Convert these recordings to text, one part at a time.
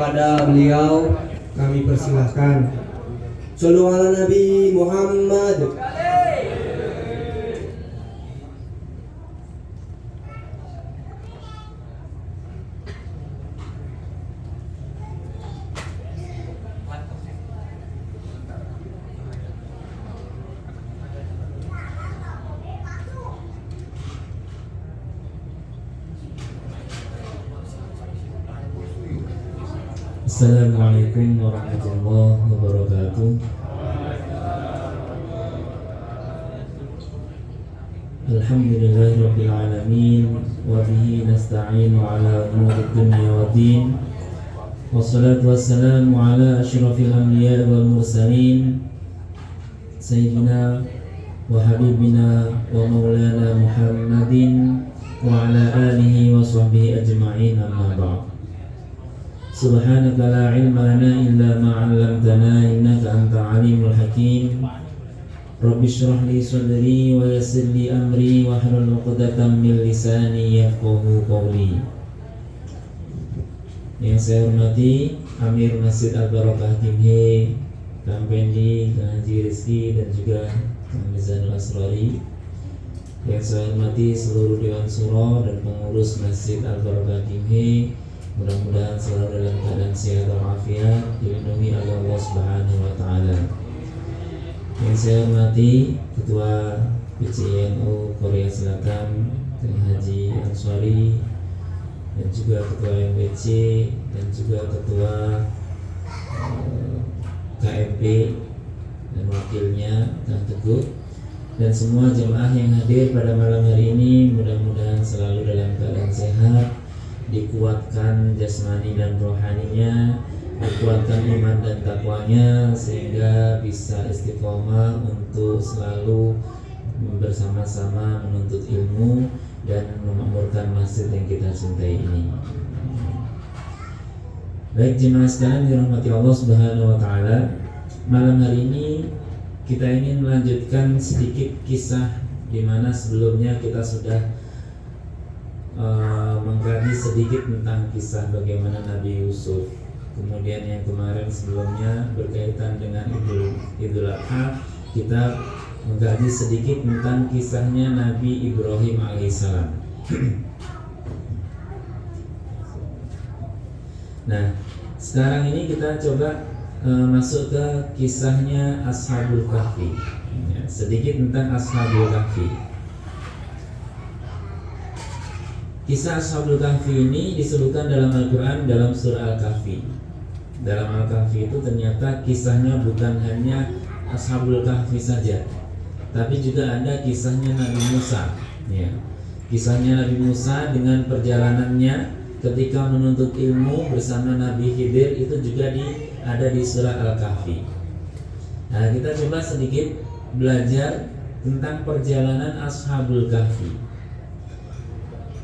kepada beliau kami persilahkan. Shallu ala Nabi Muhammad. Assalamualaikum warahmatullahi wabarakatuh. Alhamdulillahirabbil alamin wa bihi nasta'inu ala umuri dunya waddin. Wassalatu wassalamu ala asyrafil anbiya'i wal mursalin sayyidina wa habibina wa maulana Muhammadin wa ala alihi wa sahbihi ajma'in, amma ba'd. Subhanaka la ilma lana illa ma 'allamtana innaka antal alimul hakim. Rabbi shrah li sadri wa yassir li amri wa hlul 'uqdatam min lisani yafqahu qawli. Yang saya hormati Amir Masjid Al-Barakah Timhe, Kang Pendi, Kang Haji Rizki, dan juga Kang Mizanul Asrari. Yang saya hormati seluruh Dewan Suro dan pengurus Masjid Al-Barakah Timhe, mudah-mudahan selalu dalam keadaan sehat walafiat, dilindungi oleh Allah Subhanahu wa taala. Yang saya hormati Ketua PCNU Korea Selatan, Kang Haji Ansari, dan juga Ketua MBC, dan juga Ketua KMP dan wakilnya Kang Teguh, dan semua jemaah yang hadir pada malam hari ini, mudah-mudahan selalu dalam keadaan sehat, dikuatkan jasmani dan rohaninya, dikuatkan iman dan takwanya, sehingga bisa istiqomah untuk selalu bersama-sama menuntut ilmu dan memakmurkan masjid yang kita cintai ini. Baik jemaah sekalian dirahmati Allah Subhanahu wa taala, malam hari ini kita ingin melanjutkan sedikit kisah di mana sebelumnya kita sudah mengkaji sedikit tentang kisah bagaimana Nabi Yusuf. Kemudian yang kemarin sebelumnya berkaitan dengan Idul Adha, kita mengkaji sedikit tentang kisahnya Nabi Ibrahim alaihissalam. Nah, sekarang ini kita coba masuk ke kisahnya Ashabul Kahfi. Ya, sedikit tentang Ashabul Kahfi. Kisah Ashabul Kahfi ini disebutkan dalam Al-Quran dalam surah Al-Kahfi. Dalam Al-Kahfi itu ternyata kisahnya bukan hanya Ashabul Kahfi saja, tapi juga ada kisahnya Nabi Musa. Ya. Kisahnya Nabi Musa dengan perjalanannya ketika menuntut ilmu bersama Nabi Khidir itu juga ada di surah Al-Kahfi. Nah, kita coba sedikit belajar tentang perjalanan Ashabul Kahfi.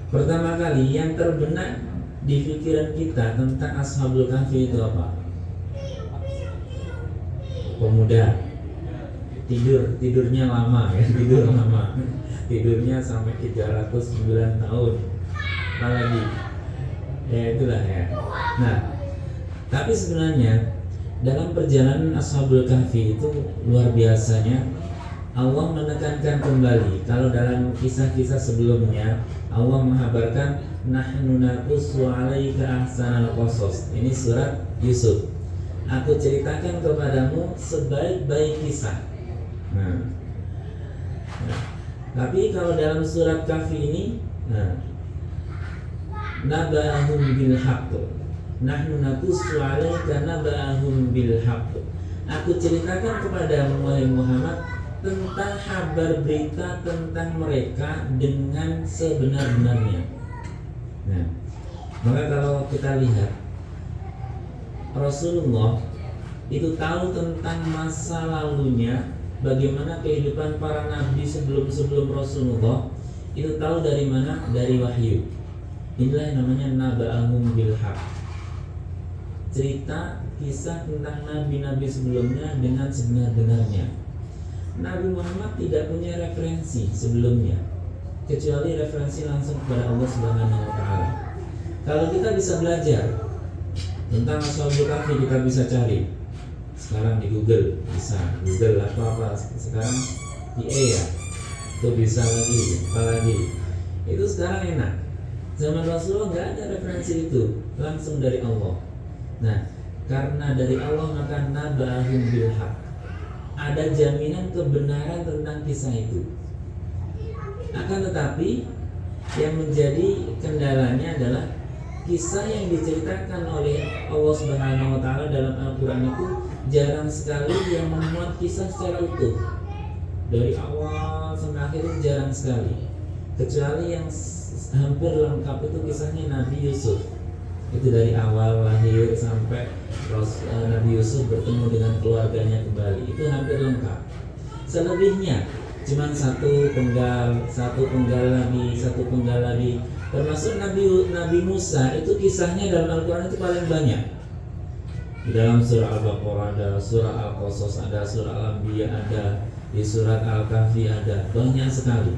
Pertama kali yang terbenak di pikiran kita tentang Ashabul Kahfi itu apa? Pemuda, tidurnya lama ya, tidurnya sampai 309 tahun, apalagi ya itulah ya. Nah, tapi sebenarnya dalam perjalanan Ashabul Kahfi itu luar biasanya Allah menekankan kembali. Kalau dalam kisah-kisah sebelumnya Allah mengabarkan nahnu naqussu 'alaika ahsanal qasas. Ini surat Yusuf. Aku ceritakan kepadamu sebaik-baik kisah. Nah, tapi kalau dalam surat Kahfi ini, naba'ahum bil haqq. Nahnu naqussu 'alaika naba'ahum bil haqq. Aku ceritakan kepadamu wahai Muhammad tentang kabar berita tentang mereka dengan sebenar-benarnya. Nah, maka kalau kita lihat Rasulullah itu tahu tentang masa lalunya, bagaimana kehidupan para nabi sebelum Rasulullah, itu tahu dari mana? Dari wahyu. Inilah yang namanya naba'ahum bil haqq. Cerita kisah tentang nabi-nabi sebelumnya dengan sebenar-benarnya. Nabi Muhammad tidak punya referensi sebelumnya kecuali referensi langsung kepada Allah Subhanahu wa taala. Kalau kita bisa belajar Tentang Ashabul Kahfi kita bisa cari sekarang di Google, bisa Google apa sekarang PA ya, itu bisa lagi, apalagi itu sekarang enak. Zaman Rasulullah nggak ada referensi itu, langsung dari Allah. Nah, karena dari Allah maka nabahum bil haq, ada jaminan kebenaran tentang kisah itu. Akan tetapi yang menjadi kendalanya adalah kisah yang diceritakan oleh Allah Subhanahu wa taala dalam Al-Qur'an itu jarang sekali yang memuat kisah secara utuh. Dari awal sampai akhir itu jarang sekali. Kecuali yang hampir lengkap itu kisahnya Nabi Yusuf. Itu dari awal lahir sampai Nabi Yusuf bertemu dengan keluarganya kembali. Itu hampir lengkap. Selebihnya cuman satu penggal lagi. Termasuk Nabi Musa itu kisahnya dalam Al-Quran itu paling banyak. Di dalam surah Al-Baqarah ada, surah Al-Qasas ada, surah Al-Anbiya ada, di surat Al-Kahfi ada, banyak sekali.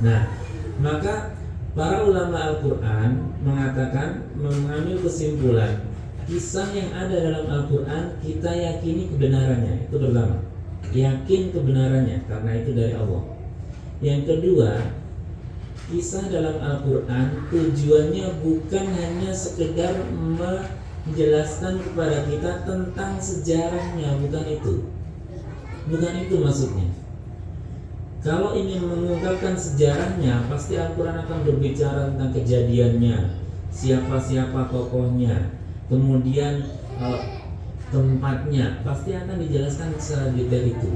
Nah, maka para ulama Al-Quran mengatakan, mengambil kesimpulan kisah yang ada dalam Al-Quran kita yakini kebenarannya. Itu pertama, yakin kebenarannya karena itu dari Allah. Yang kedua, kisah dalam Al-Quran tujuannya bukan hanya sekedar menjelaskan kepada kita tentang sejarahnya, bukan itu maksudnya. Kalau ingin mengungkapkan sejarahnya, pasti Al-Quran akan berbicara tentang kejadiannya, siapa-siapa tokohnya, kemudian tempatnya, pasti akan dijelaskan secara detail itu.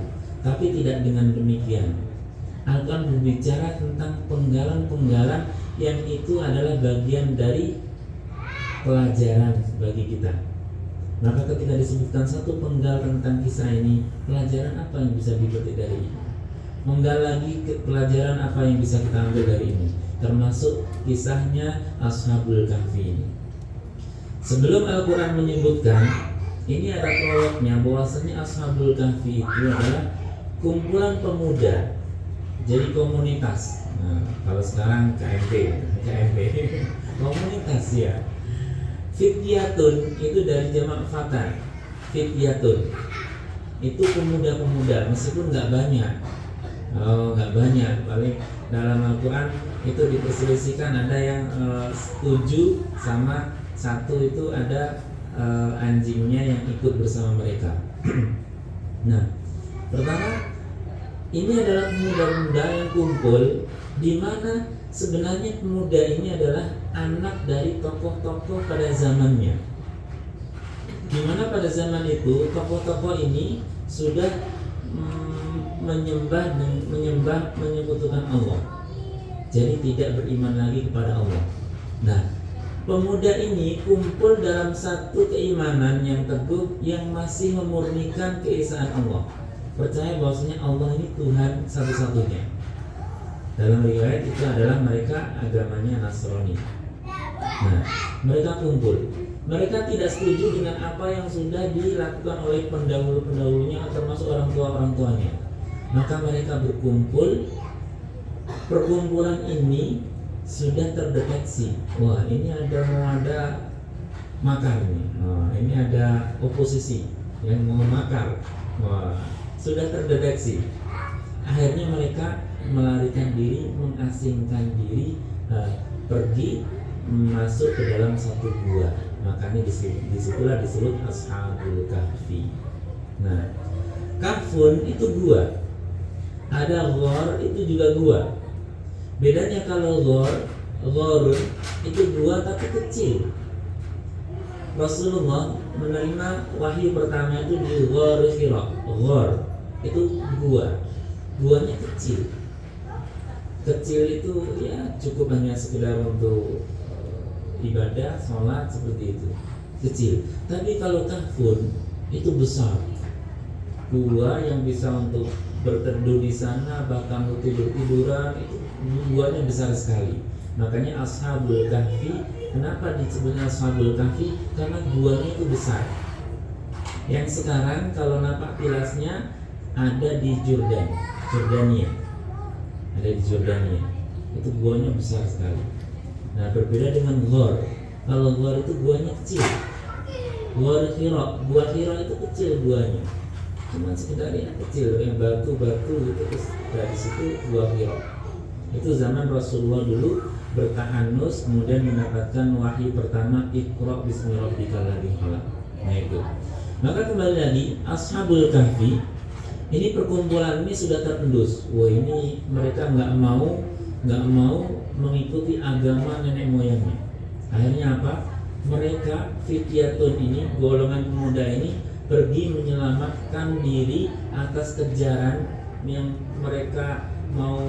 Tapi tidak dengan demikian. Al-Quran berbicara tentang penggalan-penggalan yang itu adalah bagian dari pelajaran bagi kita. Maka ketika disebutkan satu penggal tentang kisah ini, pelajaran apa yang bisa dipetik dari ini? Menggal lagi pelajaran apa yang bisa kita ambil dari ini? Termasuk kisahnya Ashabul Kahfi ini. Sebelum Al-Quran menyebutkan, ini ada prolognya bahwasanya Ashabul Kahfi itu adalah kumpulan pemuda, jadi komunitas. Nah, kalau sekarang KMP komunitas ya. Fityatun itu dari jamak fatan. Fityatun itu pemuda-pemuda, meskipun nggak banyak. Paling dalam Al-Quran itu diperselisihkan, ada yang 7 sama 1 itu ada anjingnya yang ikut bersama mereka. Nah, pertama ini adalah pemuda-pemuda yang kumpul, di mana sebenarnya pemuda ini adalah anak dari tokoh-tokoh pada zamannya. Di mana pada zaman itu tokoh-tokoh ini sudah menyebutkan Allah. Jadi tidak beriman lagi kepada Allah. Nah, pemuda ini kumpul dalam satu keimanan yang teguh, yang masih memurnikan keesaan Allah. Percaya bahwasanya Allah ini Tuhan satu-satunya. Dalam riwayat itu adalah mereka agamanya Nasrani. Nah, mereka kumpul. Mereka tidak setuju dengan apa yang sudah dilakukan oleh pendahulu-pendahulunya, termasuk orang tuanya. Maka mereka berkumpul. Perkumpulan ini sudah terdeteksi. Wah, ini ada makar nih. Ini ada oposisi yang mau makar. Wah, sudah terdeteksi. Akhirnya mereka melarikan diri, mengasingkan diri, pergi masuk ke dalam satu gua. Makanya disitulah disebut Ashabul Kahfi. Nah, Kahfun itu gua. Ada ghor, itu juga gua. Bedanya kalau ghorun itu gua tapi kecil. Rasulullah menerima wahyu pertama itu di Ghor Hira. Ghor itu gua. Guanya kecil. Kecil itu ya cukup hanya sekedar untuk ibadah, sholat, seperti itu. Kecil. Tapi kalau Kahfun itu besar. Gua yang bisa untuk berteduh di sana, bahkan untuk tidur-tiduran, itu guanya besar sekali. Makanya Ashabul Kahfi, kenapa disebutnya Ashabul Kahfi? Karena guanya itu besar. Yang sekarang kalau napak tilasnya ada di Jordania. Ada di Jordania. Itu guanya besar sekali. Nah, berbeda dengan Ghor. Kalau Ghor itu guanya kecil. Buah hira itu kecil buahnya, cuma sekedar yang kecil, yang batu-batu gitu, terus dari situ buah hira. Itu zaman Rasulullah dulu bertahanus, kemudian mendapatkan wahyu pertama, Iqra bismi rabbikal ladzi khalaq. Nah itu. Maka kembali lagi, Ashabul Kahfi ini perkumpulan ini sudah terendus. Wah, ini mereka nggak mau mengikuti agama nenek moyangnya. Akhirnya apa? Mereka fityatun ini, golongan pemuda ini pergi menyelamatkan diri atas kejaran yang mereka mau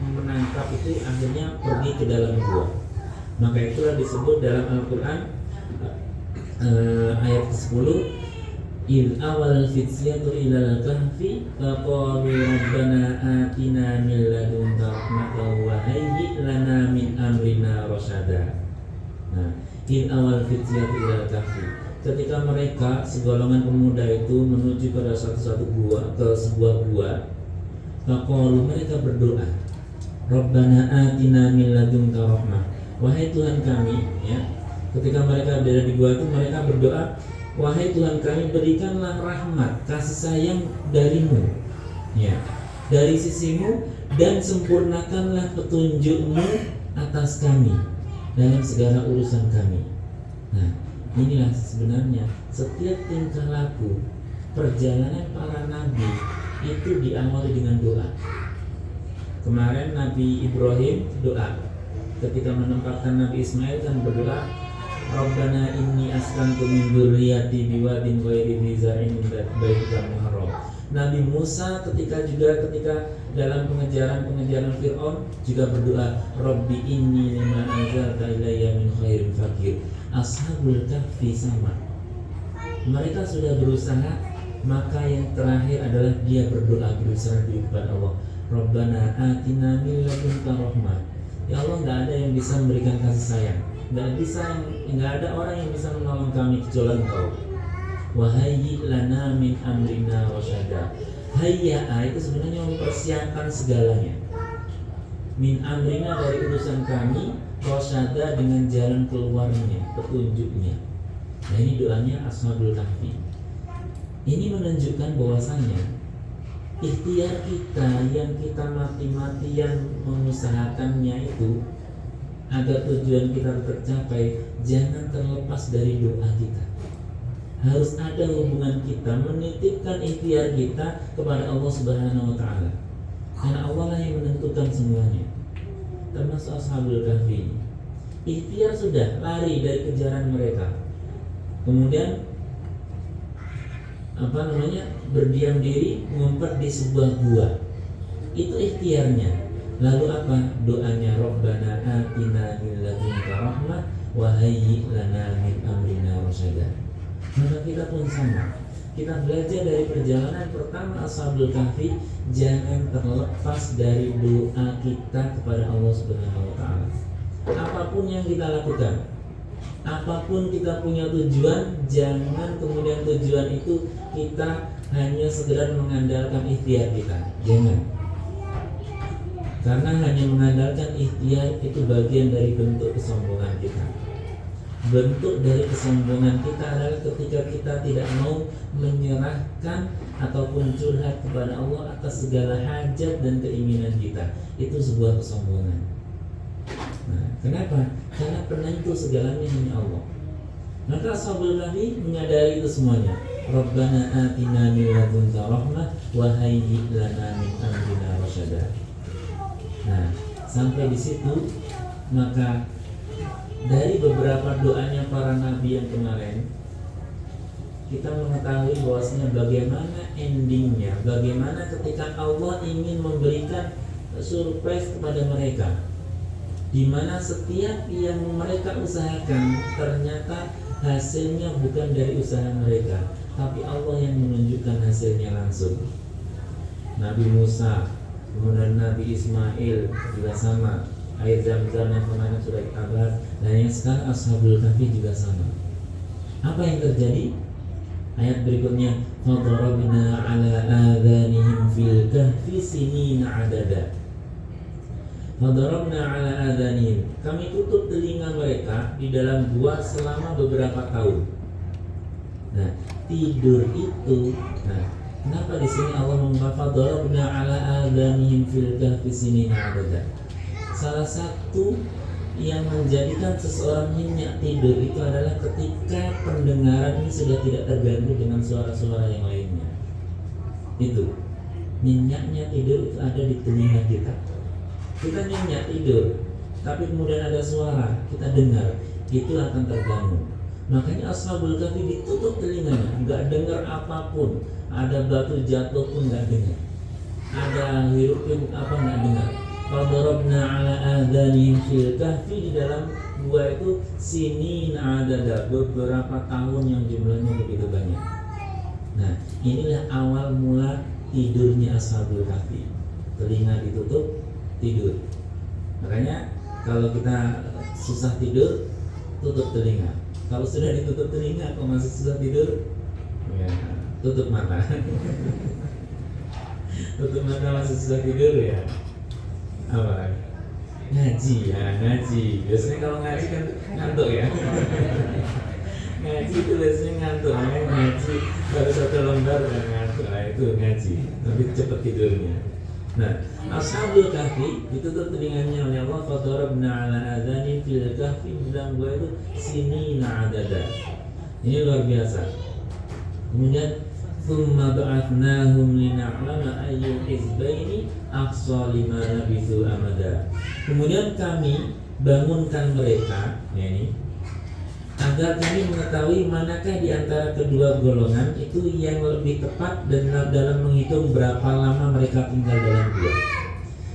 menangkap itu, akhirnya pergi ke dalam gua. Maka itulah disebut dalam Al-Quran ayat ke-10, Il awal fityatu ilal kahfi faqalu rabbana atina min ladunka rahmatan wa hayyi lana min amrina rasyada. Nah, il awal fityatu ilal kahfi, ketika mereka segolongan pemuda itu menuju pada satu gua, ke sebuah gua, faqalu, mereka berdoa, rabbana atina min ladunka rahmah, wahai Tuhan kami, ya. Ketika mereka berada di gua itu, mereka berdoa, wahai Tuhan kami, berikanlah rahmat, kasih sayang darimu, ya, dari sisimu, dan sempurnakanlah petunjukmu atas kami dalam segala urusan kami. Nah, inilah sebenarnya setiap tingkah laku perjalanan para nabi itu diawali dengan doa. Kemarin Nabi Ibrahim doa ketika menempatkan Nabi Ismail, kan berdoa, Rabbana inni askantu min dzurriyyati biwadin ghairi dzi zar'in inda baitikal muharram. Nabi Musa ketika dalam pengejaran Fir'aun juga berdoa, Rabbi inni lima anzalta ilayya min khairin fakir. Ashabul Kahfi sama, mereka sudah berusaha, maka yang terakhir adalah dia berdoa, berusaha di depan Allah, Rabbana atina min ladunka rahmah. Ya Allah, nggak ada yang bisa memberikan kasih sayang, nggak ada orang yang bisa menolong kami kecuali Engkau. Wahayyi lana min amrina rasyada. Hayya'a itu sebenarnya mempersiapkan segalanya. Min amrina dari urusan kami, rasyada dengan jalan keluarnya, petunjuknya. Nah, ini doanya Ashabul Kahfi. Ini menunjukkan bahwasannya ikhtiar kita yang kita mati-matian mengusahakannya itu agar tujuan kita tercapai, jangan terlepas dari doa kita. Harus ada hubungan kita menitipkan ikhtiar kita kepada Allah Subhanahu wa taala. Karena Allah lah yang menentukan semuanya. Termasuk Ashabul Kahfi. Ikhtiar sudah, lari dari kejaran mereka. Kemudian berdiam diri, ngumpet di sebuah gua. Itu ikhtiarnya. Lalu apa? Doanya, Rabbana atina min ladunka rahmah wa hayyi lana min amrina rasyada. Maka kita pun sama. Kita belajar dari perjalanan pertama Ashabul Kahfi, jangan terlepas dari doa kita kepada Allah Subhanahu wa taala. Apapun yang kita lakukan, apapun kita punya tujuan, jangan kemudian tujuan itu kita hanya sekedar mengandalkan ikhtiar kita. Jangan. Karena hanya mengandalkan ikhtiar itu bagian dari bentuk kesombongan kita. Bentuk dari kesombongan kita adalah ketika kita tidak mau menyerahkan ataupun curhat kepada Allah atas segala hajat dan keinginan kita. Itu sebuah kesombongan. Nah, kenapa? Karena penentu segalanya hanya Allah. Maka Ashabul Kahfi menyadari itu semuanya. Rabbana atina min ladunka rahmah wa hayyi lana min amrina rasyada. Nah, sampai di situ maka dari beberapa doanya para nabi yang kemarin, kita mengetahui bahwasanya bagaimana endingnya, bagaimana ketika Allah ingin memberikan surprise kepada mereka, di mana setiap yang mereka usahakan ternyata hasilnya bukan dari usaha mereka, tapi Allah yang menunjukkan hasilnya langsung. Nabi Musa, kemudian Nabi Ismail juga sama. Air Zam-Zam yang kemarin sudah kita bahas. Dan yang sekarang Ashabul Kahfi juga sama. Apa yang terjadi? Ayat berikutnya, fadarabna ala adhanihim fil kahfi sinina adada. Fadarabna ala adhanihim, kami tutup telinga mereka di dalam gua selama beberapa tahun. Nah, tidur itu, nah, kenapa di sini Allah mengatakan darabna ala adanihim fil kahfi sinina adada. Salah satu yang menjadikan seseorang nyenyak tidur itu adalah ketika pendengaran ini sudah tidak terganggu dengan suara-suara yang lainnya. Itu nyenyaknya tidur itu ada di telinga kita. Kita nyenyak tidur, tapi kemudian ada suara kita dengar, itu akan terganggu. Makanya Ashabul Kahfi ditutup telinganya, nggak dengar apapun. Ada batu jatuh pun nggak dengar, ada hirup pun apa nggak dengar. Fadarabna ala adhanihim fil kahfi, di dalam gua itu sinin adada, beberapa tahun yang jumlahnya begitu banyak. Nah, inilah awal mula tidurnya Ashabul Kahfi. Telinga ditutup, tidur. Makanya kalau kita susah tidur, tutup telinga. Kalau sudah ditutup telinga, kok masih susah tidur, ya, tutup mata. Tutup mata masih susah tidur, ya apa? Ngaji, ya ngaji. Biasanya kalau ngaji kan ngantuk ya. Ngaji itu biasanya ngantuk, ngaji baru satu lembar dan ngantuk. Nah, itu ngaji, tapi cepat tidurnya. Nah, Ashabul Kahfi ditutup telinganya oleh Allah. Fadarabna ala adani fil kahfi, bilang gua itu sinina adada. Ini luar biasa. Kemudian thumma ba'athnahum lina'lama ayyul hizbaini aqsa lima labithu amada. Kemudian kami bangunkan mereka, ya ini, agar kami mengetahui manakah di antara kedua golongan itu yang lebih tepat dan dalam menghitung berapa lama mereka tinggal dalam gua.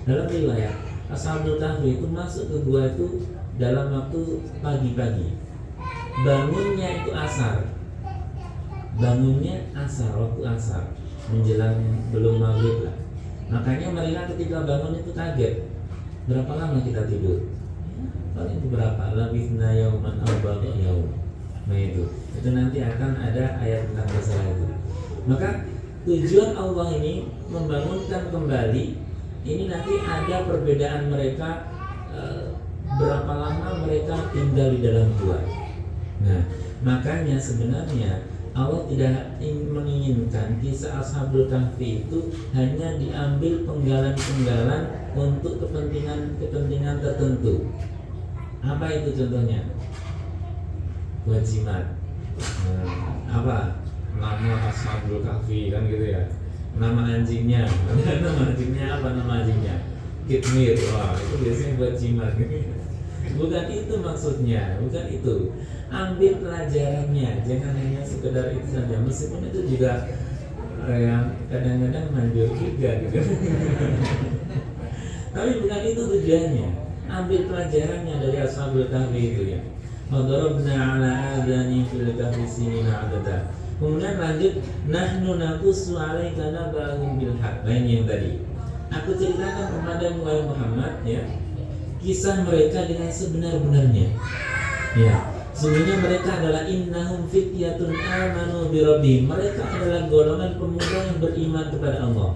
Dalam riwayat, Ashabul Kahfi itu masuk ke gua itu dalam waktu pagi-pagi. Bangunnya itu asar. Bangunnya asar, waktu asar, menjelang belum maghrib lah. Makanya mereka ketika bangun itu kaget. Berapa lama kita tidur? Paling berapa? Labithna yauman aw ba'da yaum. Nah itu nanti akan ada ayat tentang masalah itu. Maka tujuan Allah ini membangunkan kembali. Ini nanti ada perbedaan mereka, berapa lama mereka tinggal di dalam gua. Nah, makanya sebenarnya Allah tidak menginginkan kisah Ashabul Kahfi itu hanya diambil penggalan-penggalan untuk kepentingan tertentu. Apa itu contohnya? Wajimat. Apa? Nama Ashabul Kahfi kan gitu ya. Nama anjingnya. Nama anjingnya apa nama anjingnya? Kitmir. Wah, itu biasanya buat jimat. Bukan itu maksudnya, bukan itu. Ambil pelajarannya, jangan hanya sekedar itu saja. Meskipun itu juga yang kadang-kadang manjur juga gitu. Tapi bukan itu tujuannya. Ambil pelajarannya dari Ashabul Kahfi itu ya. Fadarabna ala adani fil kahfi sinina adada. Kemudian lanjut, nahnu naqussu 'alaika naba'ahum bil haqq. Lain yang tadi. Aku ceritakan kepada Muhammad ya, kisah mereka dengan sebenar-benarnya. Ya, sesungguhnya mereka adalah innahum fityatun amanu bi rabbihim. Mereka adalah golongan pemuda yang beriman kepada Allah.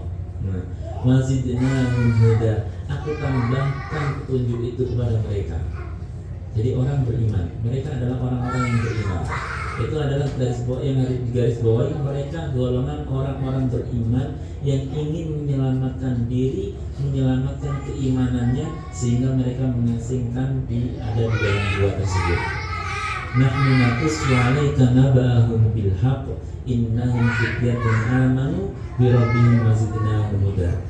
Nah, wazidnahum huda. Aku tambahkan petunjuk itu kepada mereka. Jadi orang beriman, mereka adalah orang-orang yang beriman. Itu adalah yang harus digarisbawahi, mereka golongan orang-orang beriman yang ingin menyelamatkan diri, menyelamatkan keimanannya sehingga mereka mengasingkan ada di dalam gua tersebut. Nahnu naqussu 'alaika naba'ahum bil haqq innahum fityatun amanu bi rabbihim wazidnahum huda.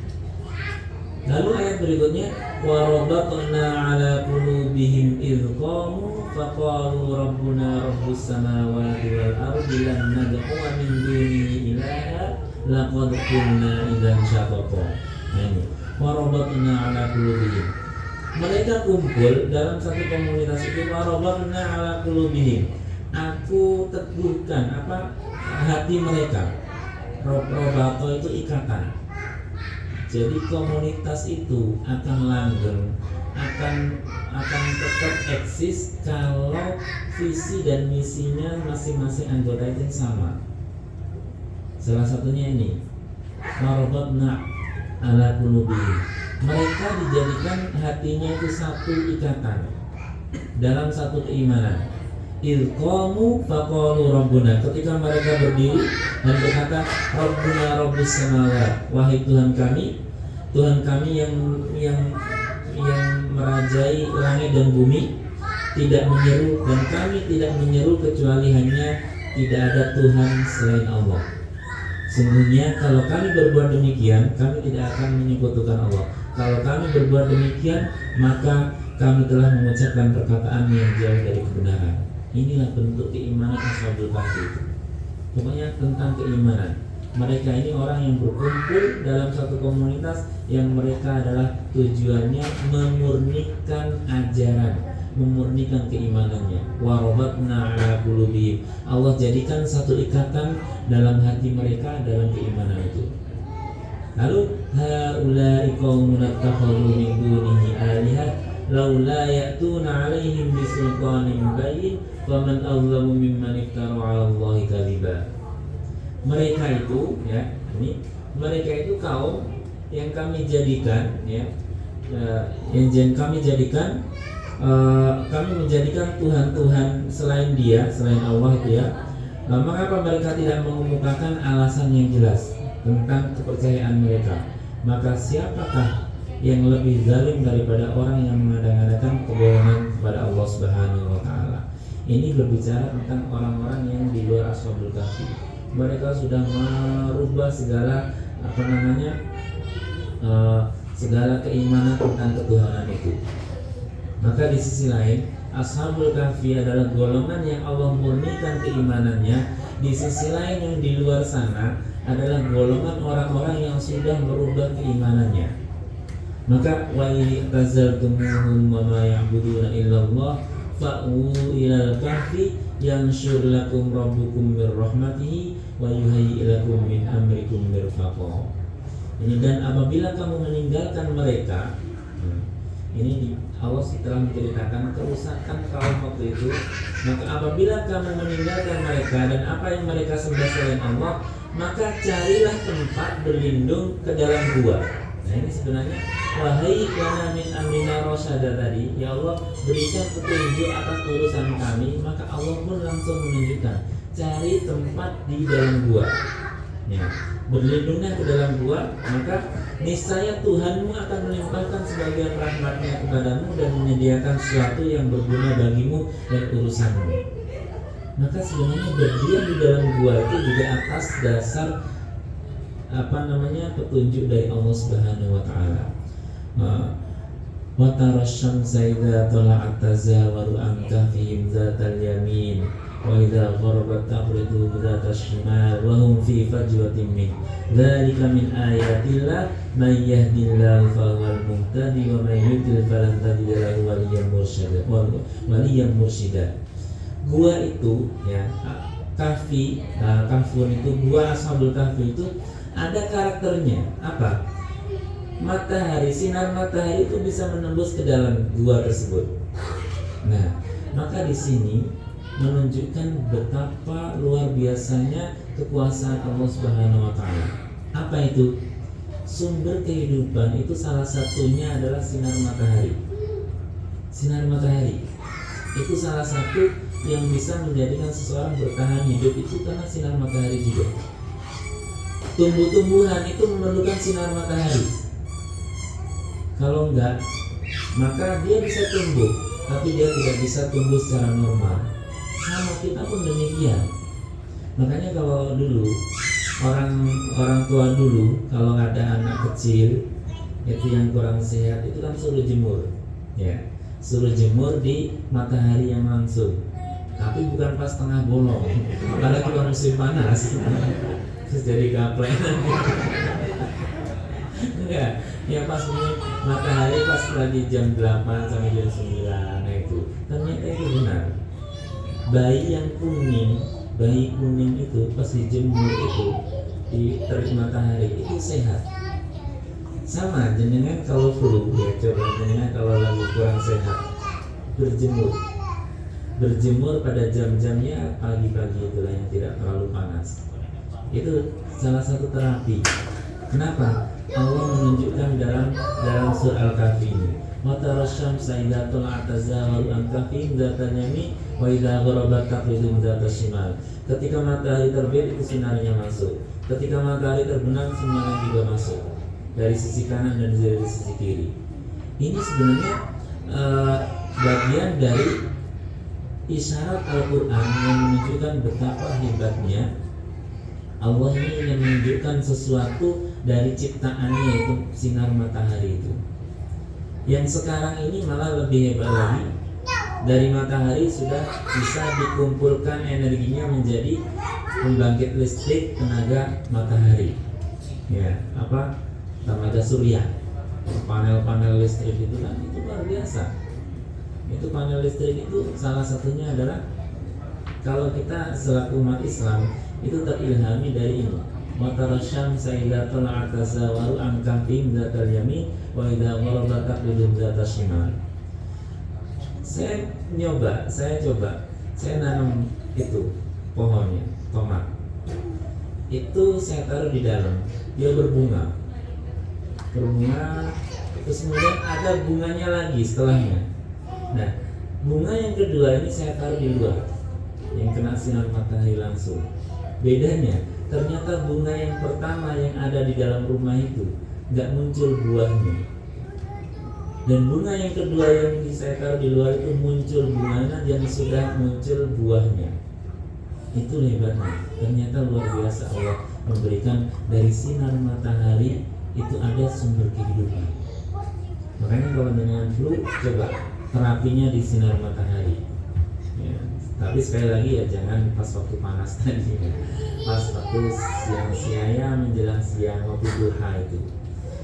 Lalu ayat berikutnya, wa rabatna 'ala qulubihim idh qamu faqalu rabbuna rabbus samawati wal ardi lan nad'u min dunihi ilaha laqad qulna idzan syatata. Ini wa rabatna 'ala qulubihim. Mereka kumpul dalam satu komunitas itu, wa rabatna 'ala qulubihim. Aku teguhkan hati mereka. Robato itu ikatan. Jadi komunitas itu akan langgeng, akan tetap eksis kalau visi dan misinya masing-masing anggota itu sama. Salah satunya ini, warabatna ala qulubihim. Mereka dijadikan hatinya itu satu ikatan dalam satu keimanan. Ilqamu faqalu rabbuna, ketika mereka berdiri dan berkata rabbuna rabbus samawat, wahai Tuhan kami yang merajai langit dan bumi, tidak menyeru, dan kami tidak menyeru kecuali hanya tidak ada Tuhan selain Allah. Sungguhnya kalau kami berbuat demikian, kami tidak akan menyekutukan Allah. Kalau kami berbuat demikian, maka kami telah mengucapkan perkataan yang jauh dari kebenaran. Inilah bentuk keimanan Ashabul Kahfi. Pokoknya tentang keimanan. Mereka ini orang yang berkumpul dalam satu komunitas yang mereka adalah tujuannya memurnikan ajaran, memurnikan keimanannya. Warabatna ala qulubihim. Allah jadikan satu ikatan dalam hati mereka dalam keimanan itu. Lalu haula'i qaumun ittakhadhu min dunihi alihat laula ya'tuna 'alaihim bisultanin bayyin faman azlamu mimman iftara 'ala Allahi kadziba. Mereka itu mereka itu kaum yang kami jadikan kami menjadikan Tuhan-Tuhan selain Dia, selain Allah itu mengapa mereka tidak mengemukakan alasan yang jelas tentang kepercayaan mereka? Maka siapakah yang lebih zalim daripada orang yang mengada-ngadakan kebohongan kepada Allah Subhanahu wa taala? Ini berbicara tentang orang-orang yang di luar Ashabul Kahfi. Mereka sudah merubah segala segala keimanan tentang ketuhanan itu. Maka di sisi lain, Ashabul Kahfi adalah golongan yang Allah murnikan keimanannya. Di sisi lain yang di luar sana adalah golongan orang-orang yang sudah merubah keimanannya. Maka wa i'tazaltumuhum wa ma ya'buduna illallah fa'u ilal kahfi yanshur lakum rabbukum mir rahmatihi wa yuhayyi lakum min amrikum mirfaqa. Ini, dan apabila kamu meninggalkan mereka, ini Allah telah menceritakan kerusakan kaum waktu itu. Maka apabila kamu meninggalkan mereka dan apa yang mereka sembah selain Allah, maka carilah tempat berlindung ke dalam gua. Nah ini sebenarnya wahai lana min amrina rasyada tadi, ya Allah berikan petunjuk atas urusan kami, maka Allah pun langsung menunjukkan cari tempat di dalam gua. Ya, berlindungnya ke dalam gua, maka niscaya Tuhanmu akan melimpahkan sebagian rahmatnya kepadamu dan menyediakan sesuatu yang berguna bagimu dan urusanmu. Maka sebenarnya berdiam di dalam gua itu juga atas dasar petunjuk dari Allah Subhanahu wa taala. Wa tarasyamsa idza tala'at tazawaru an kahfihim dzatal yamin wa idza gharabat taqridu dzatal shimal wa hum fi fajwatin min dzalika min ayatillah may yahdillahu fahuwal muhtadi wa may yudlil falan tajid lahu waliyyan mursyida. Gua itu kahfun itu, gua Ashabul Kahfi itu ada karakternya apa? Matahari, sinar matahari itu bisa menembus ke dalam gua tersebut. Nah, maka di sini menunjukkan betapa luar biasanya kekuasaan Allah Subhanahu wa taala. Apa itu? Sumber kehidupan itu salah satunya adalah sinar matahari. Sinar matahari itu salah satu yang bisa menjadikan seseorang bertahan hidup itu karena sinar matahari juga. Tumbuh-tumbuhan itu memerlukan sinar matahari. Kalau enggak, maka dia bisa tumbuh, tapi dia tidak bisa tumbuh secara normal. Sama kita pun demikian. Makanya kalau dulu orang tua dulu kalau ada anak kecil itu yang kurang sehat itu kan suruh jemur, suruh jemur di matahari yang langsung. Tapi bukan pas tengah bolong, apalagi kalau musim panas. Terus jadi gaplek. Enggak, ya pas matahari pas lagi jam 8 sampai jam 9. Nah itu ternyata itu benar. Bayi kuning itu pas dijemur itu di terik matahari itu sehat. Sama jenengan kalau flu, coba jenengan kalau lagi kurang sehat berjemur pada jam-jamnya pagi-pagi itulah yang tidak terlalu panas. Itu salah satu terapi. Kenapa? Allah menunjukkan dalam surah Al-Kahfi ini wa tara syamsa idza tala'at tazawaru an kafihim dzatal yamin wa idza gharabat taqriduhum dzatal shimal. Ketika matahari terbit itu sinarnya masuk, ketika matahari terbenam sinarnya juga masuk dari sisi kanan dan dari sisi kiri. Ini sebenarnya bagian dari isyarat Al-Quran yang menunjukkan betapa hebatnya Allah ini ingin menunjukkan sesuatu dari ciptaannya, yaitu sinar matahari itu. Yang sekarang ini malah lebih hebat lagi. Dari matahari sudah bisa dikumpulkan energinya menjadi pembangkit listrik tenaga matahari. Ya, tenaga surya. Panel-panel listrik itu kan itu luar biasa. Itu panel listrik itu salah satunya adalah, kalau kita selaku umat Islam itu terilhami dari ini. Wa tara syamsa idza tala'at tazawaru an kafihim dzatal yamin wa idza gharabat taqriduhum dzatal shimal. Saya nanam itu pohonnya, tomat. Itu saya taruh di dalam, dia berbunga, terus kemudian ada bunganya lagi setelahnya. Nah, bunga yang kedua ini saya taruh di luar, yang kena sinar matahari langsung. Bedanya, ternyata bunga yang pertama yang ada di dalam rumah itu nggak muncul buahnya, dan bunga yang kedua yang saya taruh di luar itu muncul bunganya dan sudah muncul buahnya. Itu hebatnya. Ternyata luar biasa Allah memberikan dari sinar matahari itu ada sumber kehidupan. Makanya kalau dengan flu, coba terapinya di sinar matahari. Ya, tapi sekali lagi ya jangan pas waktu panas tadi, ya. Pas waktu siang-siang menjelang siang, waktu duha itu.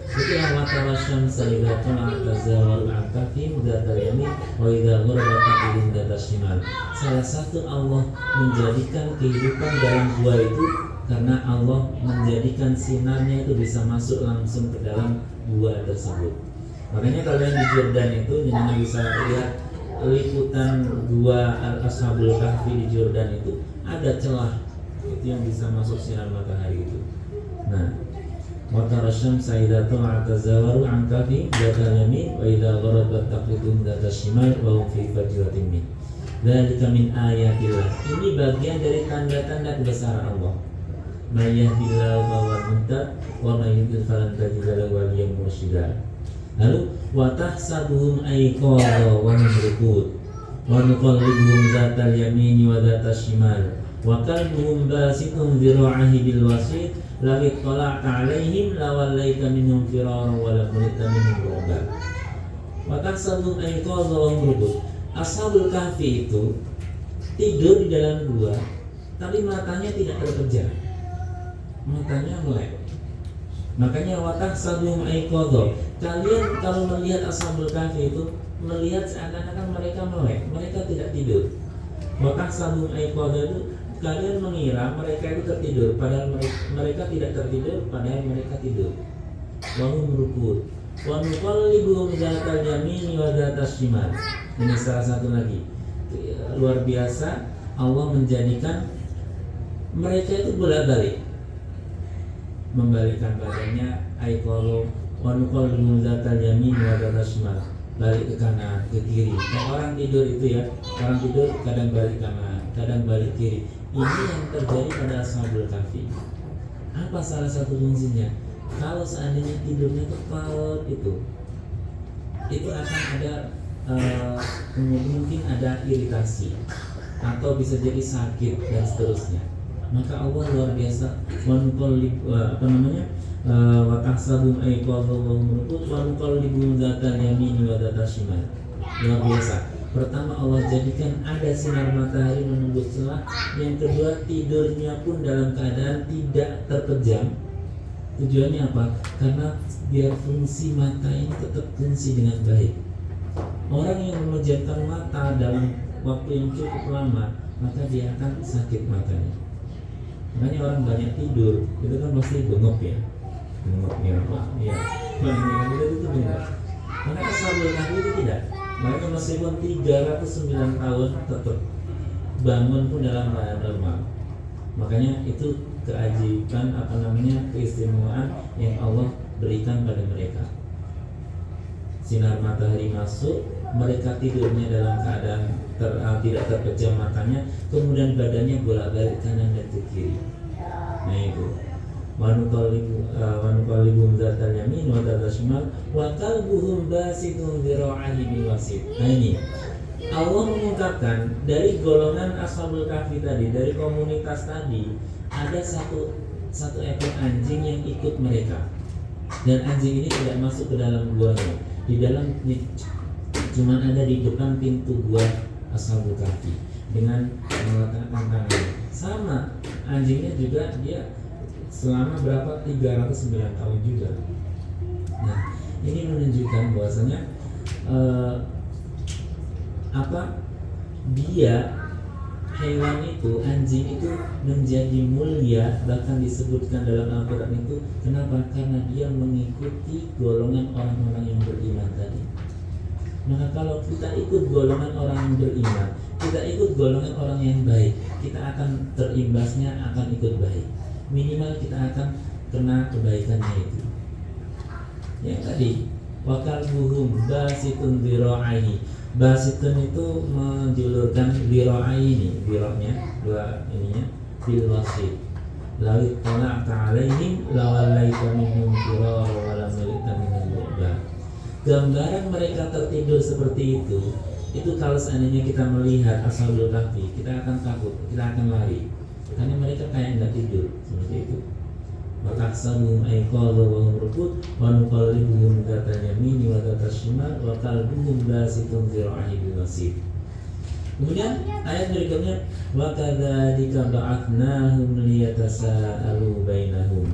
Itu awatara syamsa idza tala'at tazawaru an kafihim dzatal yamin wa idza gharabat taqriduhum dzatal shimal. Salah satu Allah menjadikan kehidupan dalam buah itu karena Allah menjadikan sinarnya itu bisa masuk langsung ke dalam buah tersebut. Makanya kalian di Jordan itu jangan bisa lihat liputan gua Ashabul Kahfi di Jordan itu ada celah itu yang bisa masuk sinar matahari itu. Nah, wa tara syamsa idza tala'at tazawaru an kafihim dzatal yamin wa idza gharabat taqriduhum dzatal shimal wa hum fi fajratin min. Dzalika min ayatillah. Ini bagian dari tanda-tanda kebesaran Allah. May yahdihillahu fa huwal muhtad wa may yudlil falan tajida lahu waliyyan mursyida. Lalu wa tahsabuhum ayqadha wa hum ruqud wa nuqallibuhum dzatal yamini wa dzatal shimal wa qalbuhum basitun dhira'ahi bil wasit law ittala'ta 'alaihim lawallaita minhum firaran wa lamulitta minhum ru'ba. Wa tahsabuhum ayqadha wa hum ruqud. Ashabul Kahfi itu tidur di dalam gua, tapi matanya tidak terpejam, matanya melek. Makanya watah sabum ayqadha. Kalian kalau melihat Ashabul Kahfi itu melihat seakan-akan mereka melek, mereka tidak tidur. Watah sabum ayqadha itu kalian mengira mereka itu tertidur, padahal mereka tidak tertidur, padahal mereka tidur. Wa hum ruqud wa nuqallibuhum dzatal yamini wa dzatal shimal. Ini salah satu lagi luar biasa, Allah menjadikan mereka itu bolak-balik, membalikkan badannya, ayqadha wa nuqallibuhum dzatal yamini wa dzatal shimal, balik ke kanan, ke kiri. Kalau orang tidur itu ya, orang tidur kadang balik kanan, kadang balik kiri. Ini yang terjadi pada Ashabul Kahfi. Apa salah satu fungsinya? Kalau seandainya tidurnya tepat itu akan ada mungkin ada iritasi atau bisa jadi sakit dan seterusnya. Maka Allah luar biasa wa tahsabum ayqadha wa hum ruqud wa nuqallibuhum dzatal yamini wa dzatal shimal. Luar biasa. Pertama, Allah jadikan ada sinar matahari menembus celah. Yang kedua, tidurnya pun dalam keadaan tidak terpejam. Tujuannya apa? Karena biar fungsi mata ini tetap fungsi dengan baik. Orang yang memejamkan mata dalam waktu yang cukup lama, maka dia akan sakit matanya. Makanya orang banyak tidur itu kan pasti bengok ya, apa? Ya, itu bengok. Maka Ashabul Kahfi itu tidak. Mereka meskipun 309 tahun tetap bangun pun dalam keadaan normal. Makanya itu keajaiban keistimewaan yang Allah berikan pada mereka. sinar matahari masuk, mereka tidurnya dalam keadaan tidak terpejam matanya, kemudian badannya bolak-balik kanan dan ke kiri. Nah itu. Wanuqallibum dzatal yamin wa dzatal shimal wa qalbuhum basitun dzira'ihi bil wasit. Nah ini Allah mengungkapkan dari golongan Ashabul Kahfi tadi, dari komunitas tadi, ada satu ekor anjing yang ikut mereka, dan anjing ini tidak masuk ke dalam guanya. Cuman ada di depan pintu gua Ashabul Kahfi dengan meletakkan tangannya. Sama anjingnya juga dia selama berapa 309 tahun juga. Nah, ini menunjukkan bahwasanya dia hewan itu, anjing itu menjadi mulia, bahkan disebutkan dalam Al-Quran itu. Kenapa? Karena dia mengikuti golongan orang-orang yang beriman tadi. Maka kalau kita ikut golongan orang yang beriman, kita ikut golongan orang yang baik, kita akan terimbasnya, akan ikut baik. Minimal kita akan kena kebaikannya itu. Yang tadi, wakal buhum basitun dzira'ihi. Basitun itu menjulurkan dzira'i ini, dzira'nya dua ininya bil wasit. Lalu tala'ta 'alaihim lawallaita minhum firara wa lam yalita minhum bu'da. Gambaran mereka tertidur seperti itu kalau seandainya kita melihat Ashabul Kahfi, kita akan takut, kita akan lari. Karena mereka kayak nggak tidur seperti itu. Wakaksanuhum aiqadha wa hum ruqud wa nuqallibuhum dzatal yamini wa dzatal shimal wa qalbuhum basitun dzira'ihi bil wasit. Kemudian ayat berikutnya, wa kadzalika ba'atnahum liyatasaalu bainahum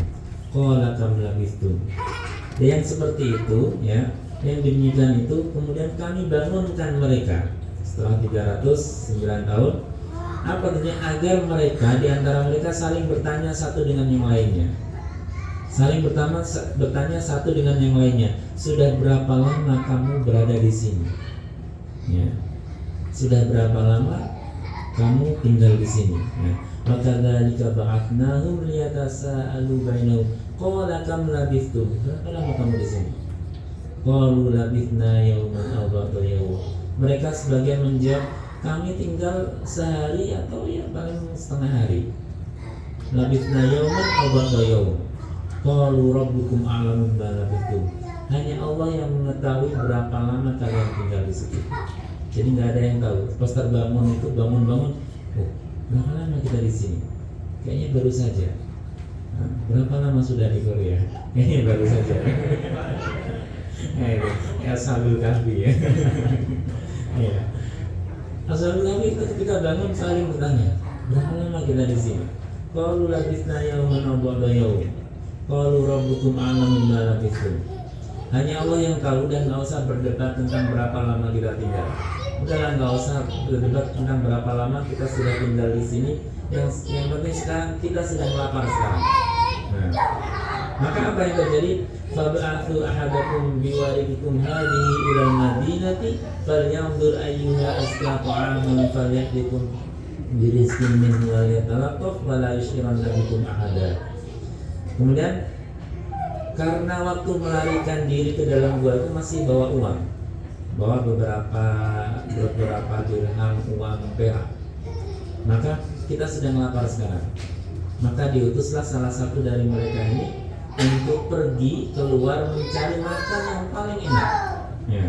qala kam labistum. Yang seperti itu ya, yang demikian itu kemudian kami bangunkan mereka setelah 309 tahun. Apa artinya? Agar mereka, diantara mereka saling bertanya satu dengan yang lainnya. Saling bertanya satu dengan yang lainnya. Sudah berapa lama kamu berada di sini? Ya. Sudah berapa lama kamu tinggal di sini? Ya. Maka dzalika ba'atnahum liyatasaalu bainahum qala kam labithtum. Berapa lama kamu di sini? Qalu labithna yawman aw ba'da yawm. Mereka sebagian menjawab, kami tinggal sehari atau ya paling setengah hari. Labithna yawman aw ba'da yawm. Qalu rabbukum a'lamu bima labithtum. Hanya Allah yang mengetahui berapa lama kalian tinggal di situ. Jadi nggak ada yang tahu. Pas terbangun itu bangun, berapa lama kita di sini? Kayaknya baru saja. Nah, berapa lama sudah di Korea? Kayaknya baru saja. Ashabul Kahfi ya. Ya. Ashabul Kahfi itu ketika bangun saling bertanya, berapa lama kita di sini? Qalu labithna yawman aw ba'da yawm. Qalu rabbukum a'lamu bima labithtum. Hanya Allah yang tahu, dan nggak usah berdebat tentang berapa lama kita tinggal. Udahlah, nggak usah berdebat tentang berapa lama kita sudah tinggal di sini. Yang penting sekarang kita sedang lapar sekarang. Nah, maka apa yang terjadi? Fab'athu ahadakum biwaridikum hadhihi ila madinati falyanzur ayyuha azka ta'aman falyahdikum birizqin minhu wa yatalaqqaf wa la yushrikanna bikum ahada. Kemudian karena waktu melarikan diri ke dalam gua itu masih bawa uang, bawa beberapa dirham uang perak. Maka kita sedang lapar sekarang. Maka diutuslah salah satu dari mereka ini untuk pergi keluar mencari makan yang paling enak. Ya.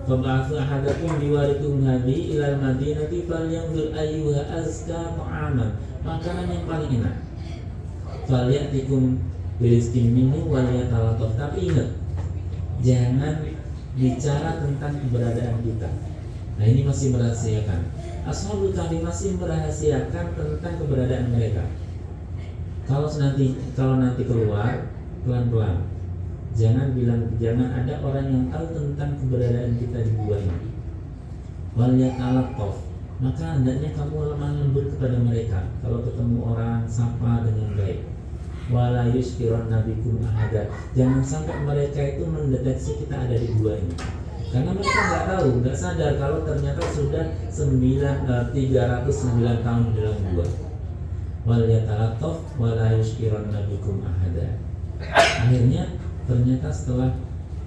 Fab'athu ahadakum biwarikum hadi ilal madinati falyanzur ayyuha azka ta'aman. Makanan yang paling enak. Falyatikum birizqin minhu wal yatalaqqaf. Tapi ingat, jangan bicara tentang keberadaan kita. Nah, ini masih merahasiakan. Ashabul Kahfi masih merahasiakan tentang keberadaan mereka. Kalau nanti keluar pelan-pelan. Jangan ada orang yang tahu tentang keberadaan kita di gua ini. Wal yatalaqqaf. Maka hendaknya kamu lemah lembut kepada mereka. Kalau ketemu orang, sapa dengan baik. Wala yushkiranna bikum ahada. Jangan sampai mereka itu mendeteksi kita ada di gua ini. Karena mereka nggak sadar kalau ternyata sudah 309 tahun di dalam gua. Wal yatalaqqaf wala yushkiranna bikum ahada. Akhirnya ternyata setelah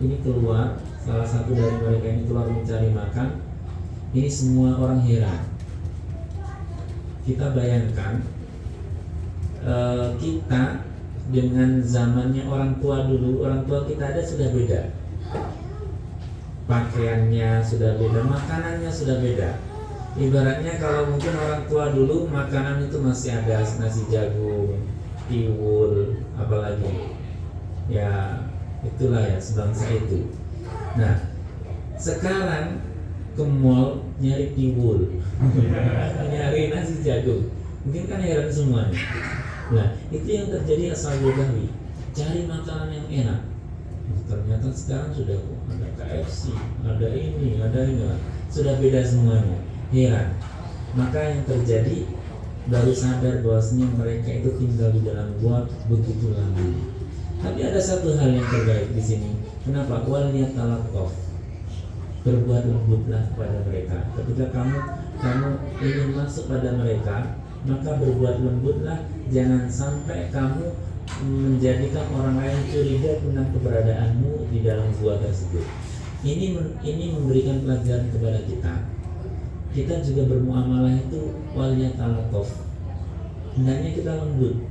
ini keluar, salah satu dari mereka ini keluar mencari makan. Ini semua orang heran. Kita bayangkan kita dengan zamannya orang tua dulu, orang tua kita ada sudah beda. Pakaiannya sudah beda, makanannya sudah beda. Ibaratnya kalau mungkin orang tua dulu makanan itu masih ada nasi jagung, tiwul, apalagi ya itulah ya sebangsa itu. Nah sekarang ke mall nyari tiwul nyari nasi jagung, mungkin kan heran semuanya. Nah itu yang terjadi ashabul kahfi, cari makanan yang enak. Ternyata sekarang sudah ada KFC, ada ini, sudah beda semuanya. Heran. Maka yang terjadi baru sadar bahwasanya mereka itu tinggal di dalam gua begitu lama. Tapi ada satu hal yang terbaik di sini. Kenapa? Waliyat talaqof. Berbuat lembutlah kepada mereka. Ketika kamu ingin masuk pada mereka, maka berbuat lembutlah. Jangan sampai kamu menjadikan orang lain curiga tentang keberadaanmu di dalam gua tersebut. Ini memberikan pelajaran kepada kita. Kita juga bermuamalah itu waliyat talaqof. Hendaknya kita lembut.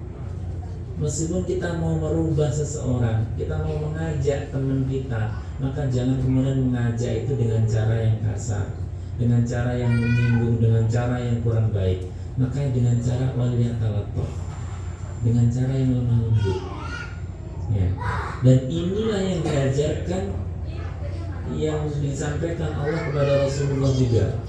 Meskipun kita mau merubah seseorang, kita mau mengajak teman kita, maka jangan kemudian mengajak itu dengan cara yang kasar, dengan cara yang menyinggung, dengan cara yang kurang baik. Maka dengan cara waliyat talaqof, dengan cara yang lemah lembut. Ya. Dan inilah yang diajarkan, yang disampaikan Allah kepada Rasulullah juga.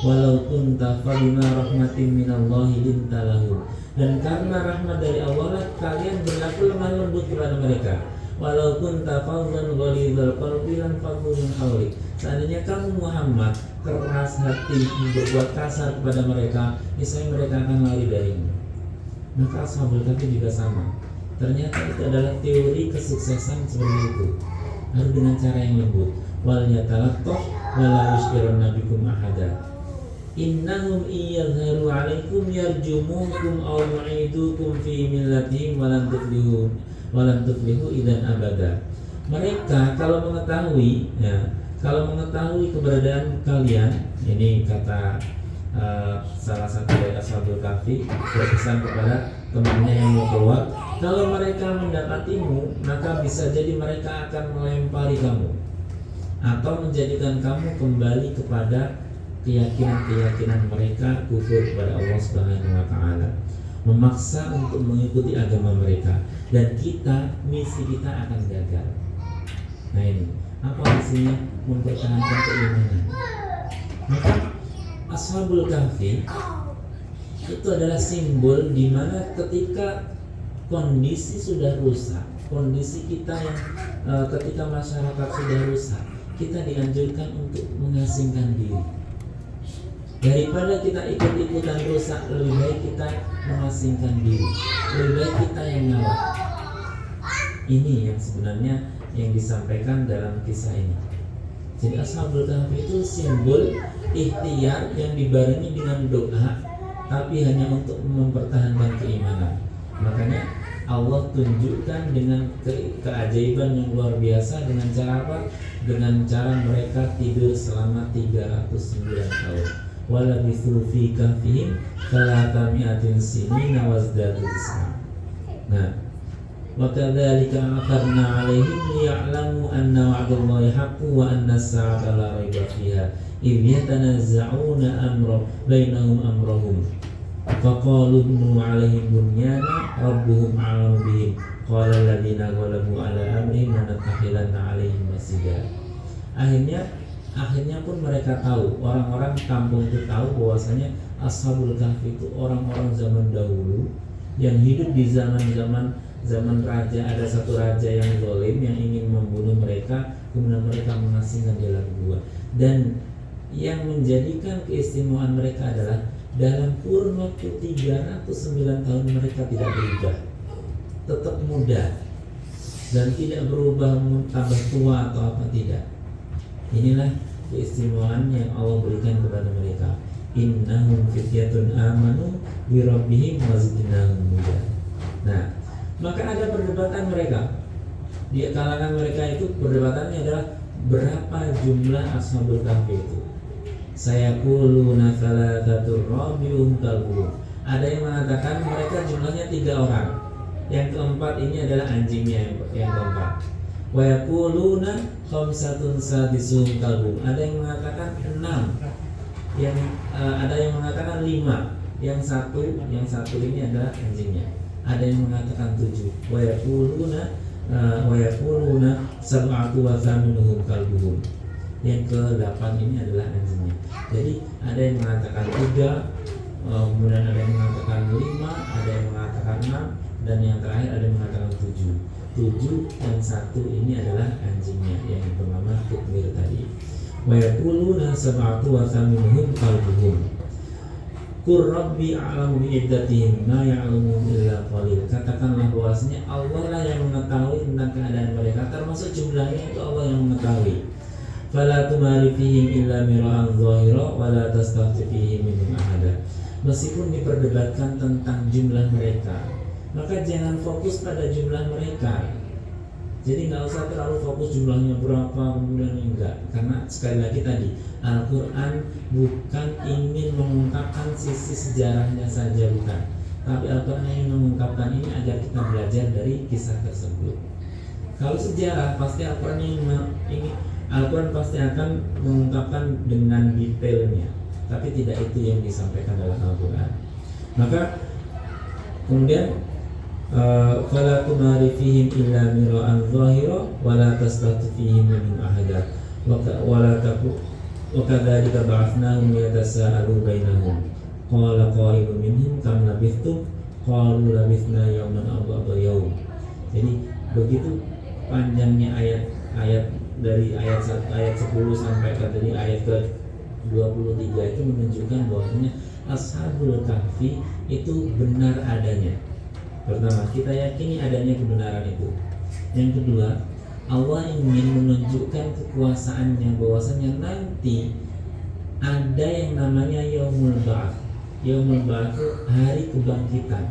Walau kunta fabima rahmatin minallahi linta lahum. Dan karena rahmat dari Allah lah kalian berlaku lemah lembut kepada mereka. Walau kunta fadlan ghalidhal qalbi lan fadlu min hawlik. Seandainya kamu Muhammad keras hati, berbuat kasar kepada mereka, niscaya mereka akan lari darimu. Maka ashabul kahfi juga sama. Ternyata itu adalah teori kesuksesan seperti itu. Harus dengan cara yang lembut. Wal yatalaqqaf wala yushiruna bikum ahada. Innahum iyadharu alaikum yarjumukum aw yu'idukum fi millatihim walan tuflihu idan abada. Mereka kalau mengetahui keberadaan kalian, ini kata salah satu dari ashabul kahfi berpesan kepada temannya yang mau keluar, kalau mereka mendapatimu maka bisa jadi mereka akan melempari kamu atau menjadikan kamu kembali kepada keyakinan mereka kufur kepada Allah Subhanahu wa taala, memaksa untuk mengikuti agama mereka, dan misi kita akan gagal. Nah ini apa misinya? Mempertahankan keimanan. Maka ashabul kahfi itu adalah simbol di mana ketika kondisi sudah rusak, kondisi kita yang ketika masyarakat sudah rusak, kita dianjurkan untuk mengasingkan diri. Daripada kita ikut-ikutan rusak, lebih baik kita mengasingkan diri, lebih baik kita yang ngalah. Ini yang sebenarnya yang disampaikan dalam kisah ini. Jadi ashabul kahfi itu simbol ikhtiar yang dibarengi dengan doa, tapi hanya untuk mempertahankan keimanan. Makanya Allah tunjukkan dengan keajaiban yang luar biasa. Dengan cara apa? Dengan cara mereka tidur selama 309 tahun. Wala bithu fi kahfihim thalathami'atin sinina wazdadu tis'a. Nah, wa kadzalika akhadna 'alaihim liya'lamu anna wa'dallahi haqqun wa anna as-sa'ata la raiba fiha idh yatanazza'una bainahum amrahum faqalu ibnu 'alaihim bunyana rabbuhum a'lamu bihim qala alladziina ghalabu 'ala amrihim lanattakhidanna 'alaihim masjida. Akhirnya pun mereka tahu, orang-orang kampung itu tahu bahwasanya ashabul kahfi itu orang-orang zaman dahulu yang hidup di zaman raja. Ada satu raja yang zalim yang ingin membunuh mereka, kemudian mereka mengasingkan di dalam gua. Dan yang menjadikan keistimewaan mereka adalah dalam kurun waktu 309 tahun mereka tidak berubah, tetap muda dan tidak berubah tambah tua atau apa, tidak. Inilah keistimewaan yang Allah berikan kepada mereka. Innahum fityatun amanu bi rabbihim wazidnahum huda. Nah, maka ada perdebatan mereka. Di kalangan mereka itu perdebatannya adalah berapa jumlah ashabul kahfi itu. Sayaquluna thalathatur rabi'uhum kalbuhum. Ada yang mengatakan mereka jumlahnya 3 orang. Yang keempat ini adalah anjingnya yang keempat. Wa yaquluna khamsatun sadisuhum kalbuhum. Ada yang mengatakan 6. Yang ada yang mengatakan 5. Yang satu ini adalah anjingnya. Ada yang mengatakan 7. Wa yaquluna sab'atu wa thaminuhum kalbuhum. Yang ke-8 ini adalah anjingnya. Jadi ada yang mengatakan 3, kemudian ada yang mengatakan 5, ada yang mengatakan 6, dan yang terakhir ada yang mengatakan 7. 7 dan 1 ini adalah anjingnya yang bernama Kitmir tadi. Wa yaquluna sab'atu wa thaminuhum kalbuhum. Qur rabbi a'lamu bi'iddatihim ma ya'lamuhum illa qalil. Katakanlah bahwasanya Allah lah yang mengetahui tentang keadaan mereka, termasuk jumlahnya itu Allah yang mengetahui. Fala tumari fihim illa mira'an zahira wa la tastafti fihim minhum ahada. Meskipun diperdebatkan tentang jumlah mereka, maka jangan fokus pada jumlah mereka. Jadi nggak usah terlalu fokus jumlahnya berapa, kemudian enggak. Karena sekali lagi tadi, Al-Quran bukan ingin mengungkapkan sisi sejarahnya saja, bukan. Tapi Al-Quran ingin mengungkapkan ini agar kita belajar dari kisah tersebut. Kalau sejarah, pasti Al-Quran pasti akan mengungkapkan dengan detailnya, tapi tidak itu yang disampaikan dalam Al-Quran. Maka kemudian fala tumari fihim illa mira'an zahira wa la tastati fihim minhum ahada wa la taqu wa kadzalika ba'athnahum yatasaalu bainahum qala qailun minhum kam labithtum qalu labithna yawman aw ba'da yawm. Jadi begitu panjangnya ayat dari ayat 10 sampai ke tadi ayat ke 23 itu menunjukkan bahwasanya Ashabul Kahfi itu benar adanya. Pertama, kita yakini adanya kebenaran itu. Yang kedua, Allah ingin menunjukkan kekuasaannya, bahwasanya nanti ada yang namanya Yaumul Ba'ats. Yaumul Ba'ats itu hari kebangkitan.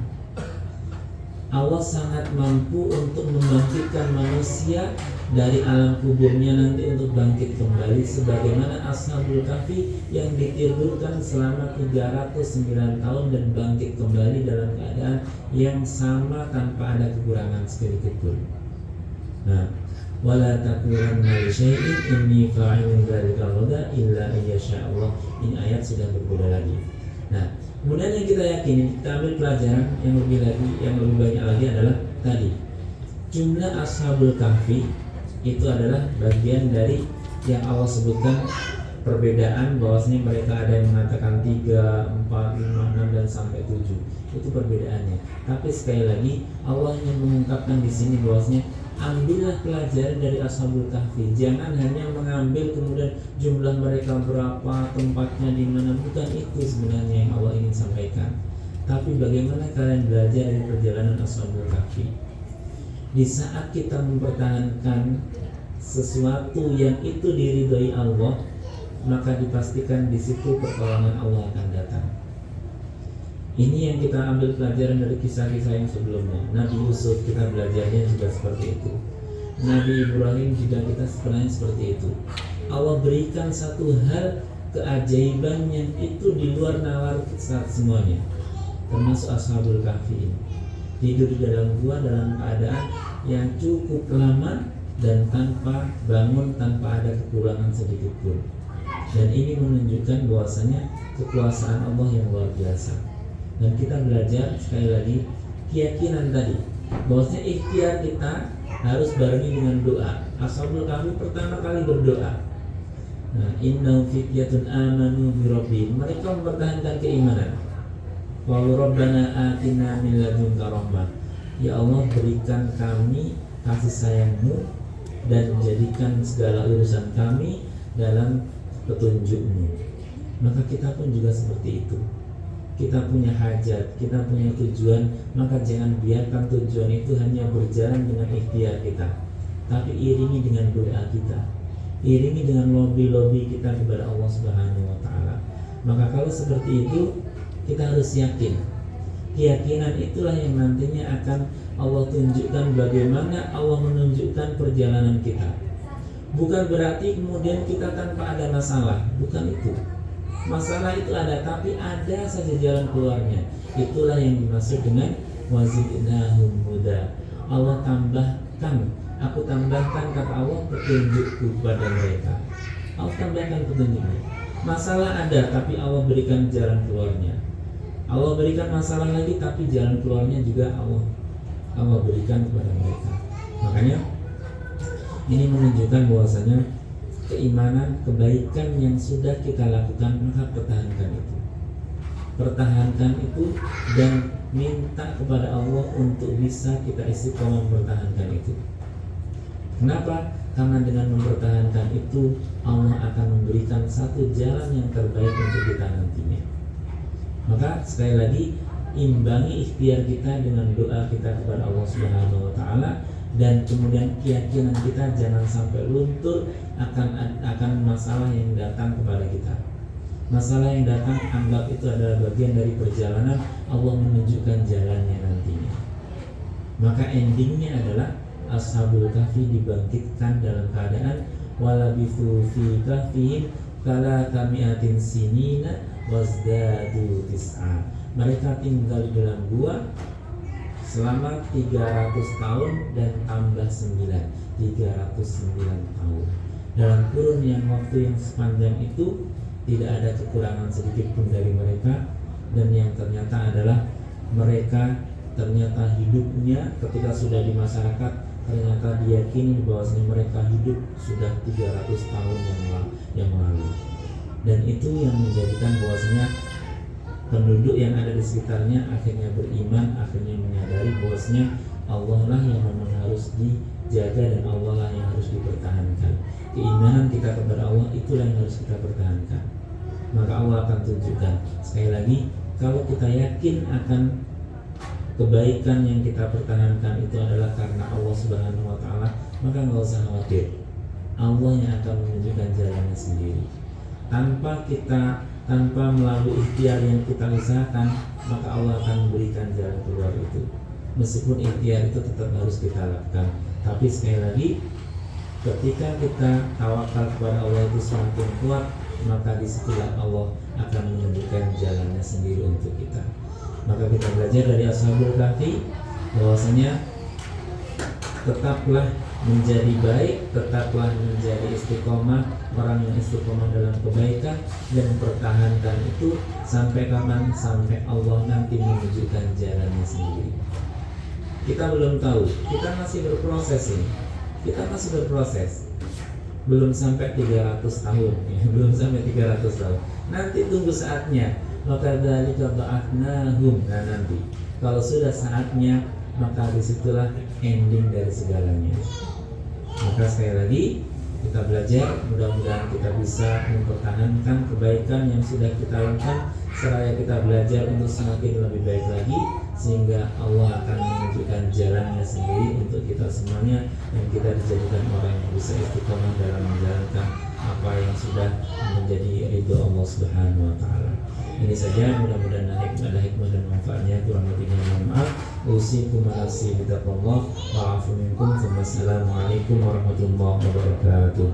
Allah sangat mampu untuk membangkitkan manusia dari alam kuburnya nanti untuk bangkit kembali, sebagaimana Ashabul Kahfi yang ditidurkan selama 309 tahun dan bangkit kembali dalam keadaan yang sama tanpa ada kekurangan sedikit pun. Nah, wala taqulanna li syai'in inni fa'ilun dzalika ghadan illa ayyasha Allah. Ini ayat sudah berbeda lagi. Nah, kemudian yang kita yakini, kita ambil pelajaran yang lebih banyak lagi adalah tadi jumlah Ashabul Kahfi itu adalah bagian dari yang Allah sebutkan perbedaan, bahwasanya mereka ada yang mengatakan 3, 4, 5, 6 dan sampai 7. Itu perbedaannya. Tapi sekali lagi Allah ingin mengungkapkan di sini bahwasanya ambillah pelajaran dari Ashabul Kahfi. Jangan hanya mengambil kemudian jumlah mereka berapa, tempatnya di mana. Bukan itu sebenarnya yang Allah ingin sampaikan. Tapi bagaimana kalian belajar dari perjalanan Ashabul Kahfi. Di saat kita mempertahankan sesuatu yang itu diridhoi Allah, maka dipastikan di situ pertolongan Allah akan datang. Ini yang kita ambil pelajaran dari kisah-kisah yang sebelumnya. Nabi Yusuf kita belajarnya juga seperti itu. Nabi Ibrahim juga kita sebenarnya seperti itu. Allah berikan satu hal keajaiban yang itu di luar nalar saat semuanya. Termasuk Ashabul Kahfi ini. Tidur di dalam gua dalam keadaan yang cukup lama dan tanpa bangun, tanpa ada kekurangan sedikit pun. Dan ini menunjukkan bahwasanya kekuasaan Allah yang luar biasa. Dan kita belajar sekali lagi keyakinan tadi, bahwasanya ikhtiar kita harus barengi dengan doa. Ashabul Kahfi pertama kali berdoa. Nah, innahum fityatun amanu bi rabbihim. Mereka mempertahankan keimanan. Qalu rabbana atina min ladunka rahmah. Ya Allah, berikan kami kasih sayang-Mu dan jadikan segala urusan kami dalam petunjuk-Mu. Maka kita pun juga seperti itu. Kita punya hajat, kita punya tujuan, maka jangan biarkan tujuan itu hanya berjalan dengan ikhtiar kita, tapi iringi dengan doa kita, iringi dengan lobby kita kepada Allah Subhanahu wa Ta'ala. Maka kalau seperti itu, kita harus yakin keyakinan itulah yang nantinya akan Allah tunjukkan bagaimana Allah menunjukkan perjalanan kita. Bukan berarti kemudian kita tanpa ada masalah, bukan itu. Masalah itu ada, tapi ada saja jalan keluarnya. Itulah yang dimaksud dengan wazidnahum huda. Allah tambahkan, aku tambahkan kata Allah petunjukku kepada mereka. Allah tambahkan petunjuknya. Masalah ada, tapi Allah berikan jalan keluarnya. Allah berikan masalah lagi, tapi jalan keluarnya juga Allah berikan kepada mereka. Makanya ini menunjukkan bahwasanya keimanan, kebaikan yang sudah kita lakukan, maka pertahankan itu dan minta kepada Allah untuk bisa kita istiqomah mempertahankan itu. Kenapa? Karena dengan mempertahankan itu Allah akan memberikan satu jalan yang terbaik untuk kita nantinya. Maka sekali lagi, imbangi ikhtiar kita dengan doa kita kepada Allah Subhanahu wa taala, dan kemudian keyakinan kita jangan sampai luntur akan masalah yang datang kepada kita. Masalah yang datang anggap itu adalah bagian dari perjalanan Allah menunjukkan jalannya nantinya. Maka endingnya adalah Ashabul Kahfi dibangkitkan dalam keadaan walabithu fi kahfihim kalakamiatin sinina wazdadu tis'a. Mereka tinggal di dalam gua selama 300 tahun dan tambah 9, 309 tahun. Dalam kurun yang waktu yang sepanjang itu tidak ada kekurangan sedikit pun dari mereka, dan yang ternyata adalah mereka ternyata hidupnya ketika sudah di masyarakat ternyata diyakini bahwasanya mereka hidup sudah 300 tahun yang lalu. Dan itu yang menjadikan bahwasanya penduduk yang ada di sekitarnya akhirnya beriman, akhirnya menyadari bahwasanya Allah lah yang memang harus dijaga dan Allah lah yang harus dipertahankan. Keimanan kita kepada Allah itulah yang harus kita pertahankan. Maka Allah akan tunjukkan. Sekali lagi, kalau kita yakin akan kebaikan yang kita pertahankan itu adalah karena Allah Subhanahu wa taala, maka nggak usah khawatir. Allah yang akan menunjukkan jalannya sendiri. Tanpa melalui ikhtiar yang kita usahakan, maka Allah akan memberikan jalan keluar itu. Meskipun ikhtiar itu tetap harus kita lakukan, tapi sekali lagi, ketika kita tawakal kepada Allah itu semakin kuat, maka disitulah Allah akan menunjukkan jalannya sendiri untuk kita. Maka kita belajar dari Ashabul Kahfi bahwasanya tetaplah menjadi baik, tetaplah menjadi istiqomah, orang yang istiqomah dalam kebaikan, dan pertahankan itu sampai kapan? Sampai Allah nanti menunjukkan jalannya sendiri. Kita belum tahu, kita masih berproses ini. Kita masih berproses. Belum sampai 300 tahun ya. Belum sampai 300 tahun. Nanti tunggu saatnya. Maka dzalika ba'atnahum. Nah nanti kalau sudah saatnya, maka disitulah ending dari segalanya. Maka sekali lagi kita belajar, mudah-mudahan kita bisa mempertahankan kebaikan yang sudah kita lakukan, seraya kita belajar untuk semakin lebih baik lagi, sehingga Allah akan menunjukkan jalannya sendiri untuk kita semuanya, dan kita dijadikan orang yang bisa istiqomah dalam menjalankan apa yang sudah menjadi ridho Allah Subhanahu wa taala. Ini saja, mudah-mudahan ada hikmah dan manfaatnya. Kurang lebihnya mohon maaf. Usikum nafsi bitaqwallah wa afu minkum. Wassalamualaikum warahmatullahi wabarakatuh.